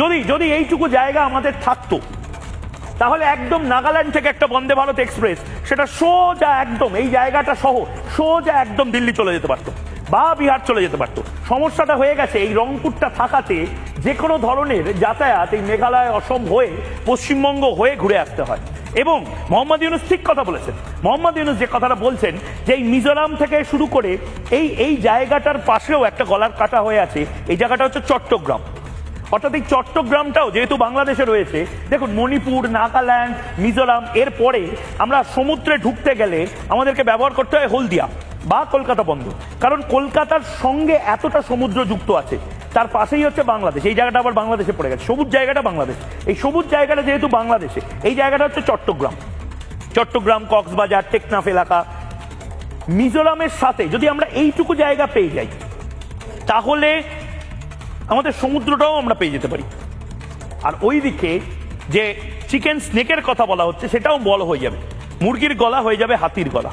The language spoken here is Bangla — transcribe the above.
যদি যদি এইটুকু জায়গা আমাদের থাকতো, তাহলে একদম নাগাল্যান্ড থেকে একটা বন্দে ভারত এক্সপ্রেস সেটা সোজা একদম এই জায়গাটা সহ সোজা একদম দিল্লি চলে যেতে পারতো বা বিহার চলে যেতে পারতো। সমস্যাটা হয়ে গেছে এই রংপুরটা থাকাতে যে কোনো ধরনের যাতায়াত এই মেঘালয়, অসম হয়ে পশ্চিমবঙ্গ হয়ে ঘুরে আসতে হয়। এবং মোহাম্মদ ইউনূস ঠিক কথা বলেছেন। মোহাম্মদ ইউনূস যে কথাটা বলছেন যে এই মিজোরাম থেকে শুরু করে এই জায়গাটার পাশেও একটা গলার কাটা হয়ে আছে, এই জায়গাটা হচ্ছে চট্টগ্রাম। অর্থাৎ এই চট্টগ্রামটাও যেহেতু বাংলাদেশে রয়েছে, দেখুন মণিপুর, নাগাল্যান্ড, মিজোরাম, এরপরে আমরা সমুদ্রে ঢুকতে গেলে আমাদেরকে ব্যবহার করতে হয় হলদিয়া বা কলকাতা বন্দর, কারণ কলকাতার সঙ্গে এতটা সমুদ্র যুক্ত আছে। তার পাশেই হচ্ছে বাংলাদেশ, এই জায়গাটা আবার বাংলাদেশে পড়ে গেছে, সবুজ জায়গাটা বাংলাদেশ। এই সবুজ জায়গাটা যেহেতু বাংলাদেশে, এই জায়গাটা হচ্ছে চট্টগ্রাম, কক্সবাজার, টেকনাফ এলাকা। মিজোরামের সাথে যদি আমরা এইটুকু জায়গা পেয়ে যাই, তাহলে আমাদের সমুদ্রটাও আমরা পেয়ে যেতে পারি। আর ওইদিকে যে চিকেন স্নেকের কথা বলা হচ্ছে, সেটাও বড় হয়ে যাবে, মুরগির গলা হয়ে যাবে হাতির গলা।